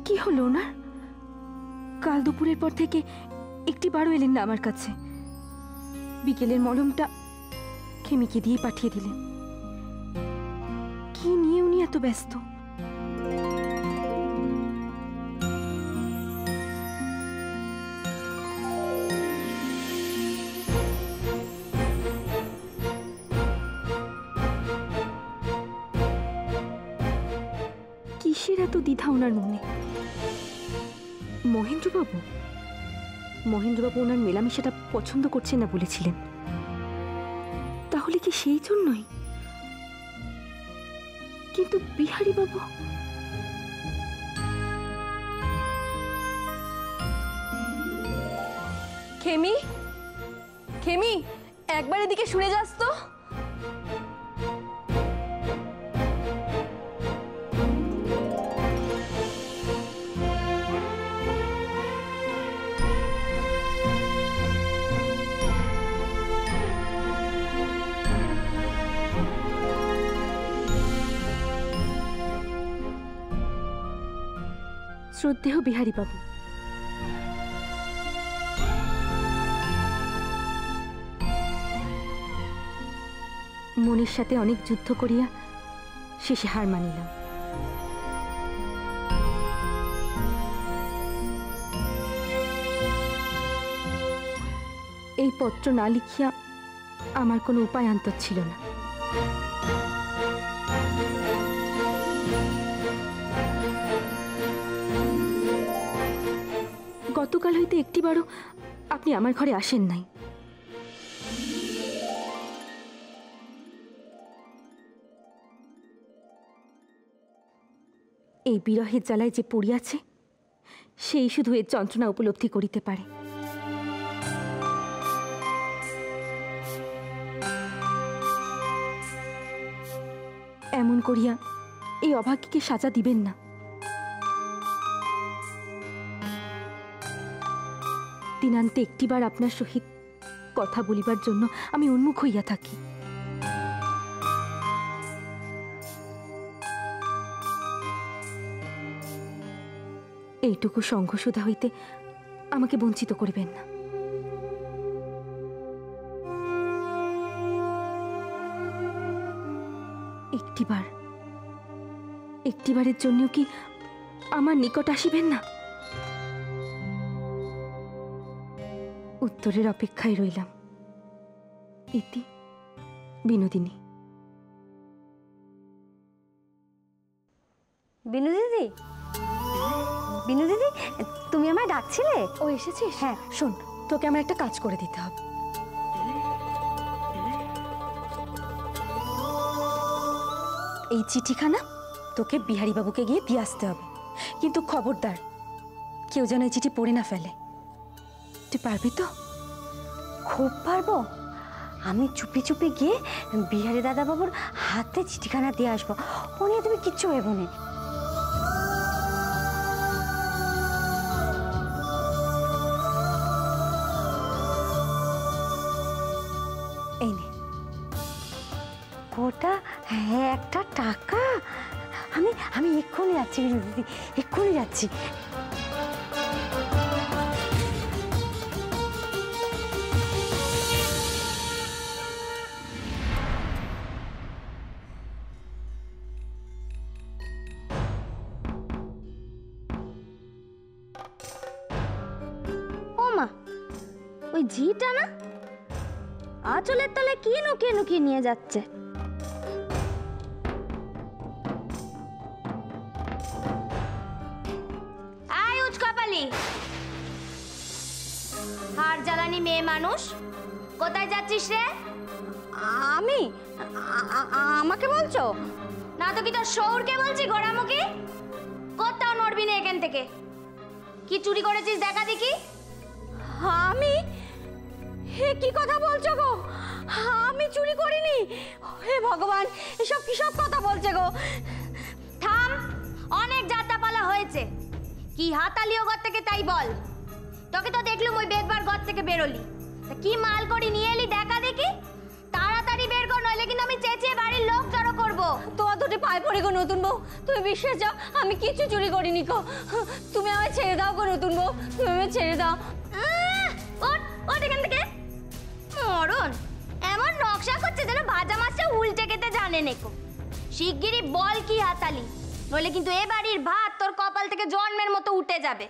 কি হলো না? কাল দুপুরের পর থেকে একটিবারও এলেন না আমার কাছে। বিকেলের মলমটা খেমিকে দিয়ে পাঠিয়ে দিলেন। কি নিয়ে উনি এত ব্যস্ত? কিসের এত দ্বিধা ওনার মনে? মহেন্দ্রবাবু ওনার মেলামেশাটা পছন্দ করছেন না বলেছিলেন, তাহলে কি সেই জন্যই? কিন্তু বিহারী বাবু খেমি খেমি একবার এদিকে শুনে যাস তো। শ্রদ্ধেয় বিহারী বাবু, মনের সাথে অনেক যুদ্ধ করিয়া শেষে হার মানিলাম। এই পত্র না লিখিয়া আমার কোনো উপায় অন্তর ছিল না। গতকাল হইতে একটিবারও আপনি আমার ঘরে আসেন নাই। এই বিরহের জ্বালায় যে পড়িয়াছে সেই শুধু এর যন্ত্রণা উপলব্ধি করিতে পারে। এমন করিয়া এই অভাগীকে সাজা দিবেন না। দিনান্তে একটিবার আপনার সহিত কথা বলিবার জন্য আমি উন্মুখ হইয়া থাকি। এইটুকু সংঘসুধা হইতে আমাকে বঞ্চিত করিবেন না। একটিবারের জন্যও কি আমার নিকট আসিবেন না? উত্তরের অপেক্ষায় রইলাম। ইতি বিনোদিনী। বিনোদিনী, বিনোদিনী, তুমি আমায় ডাকছিলে? ও এসেছিস? হ্যাঁ। শোন, তোকে আমার একটা কাজ করে দিতে হবে। এই চিঠিখানা তোকে বিহারী বাবুকে গিয়ে দিয়ে আসতে হবে, কিন্তু খবরদার কেউ যেন এই চিঠি পড়ে না ফেলে। তুই পারবি তো? খুব পারবো। আমি চুপি চুপি গিয়ে বিহারী দাদা বাবুর হাতে চিঠিখানা দিয়ে আসবো। ও নিয়ে তুমি কিচ্ছু ভেবো না। এই নে। ওটা একটা টাকা? আমি এক্ষুনি যাচ্ছি দিদি, এক্ষুনি যাচ্ছি। ও মা, ওই ঝিটা না আঁচলের তলে কি নুকিয়ে নুকিয়ে নিয়ে যাচ্ছে। আয় উচকাপালি, হার জ্বালানি মেয়ে মানুষ, কোথায় যাচ্ছিস রে? আমাকে বলছো? না তো কি তোর শৌরকে বলছি গোড়ামুখী? কোথাও নড়বি না এখান থেকে। কি চুরি করেছিস দেখা দেখি। আমি? হে কি কথা বলছো গো? আমি চুরি করিনি। হে ভগবান, এসব কিসব কথা বলছে গো? থাম, অনেক যাত্রাপালা হয়েছে। কি হাতালিও ঘর থেকে তাই বল। তোকে তো দেখলুম ওই বেগবার ঘর থেকে বেরোলি, তা কি মাল করি নিয়ে এলি দেখা দেখি। তাড়াতাড়ি বের কর, নইলে কিন্তু আমি চেঁচিয়ে বাড়ির লোক জড়ো করব। মারবো। তোমার দুটি পায়ে পড়ি গো নতুন বউ, তুমি বিশ্বাস যাও আমি কিচ্ছু চুরি করিনি গো। তুমি আমায় ছেড়ে দাও গো নতুন বউ, তুমি আমায় ছেড়ে দাও। ওঠ ওঠ এখান থেকে। মরণ এমন নকশা করছে যেন ভাজা মাছটা উল্টে খেতে জানে নেকো। শিগগিরই বল কি হাতালি, নইলে কিন্তু এ বাড়ির ভাত তোর কপাল থেকে জন্মের মতো উঠে যাবে।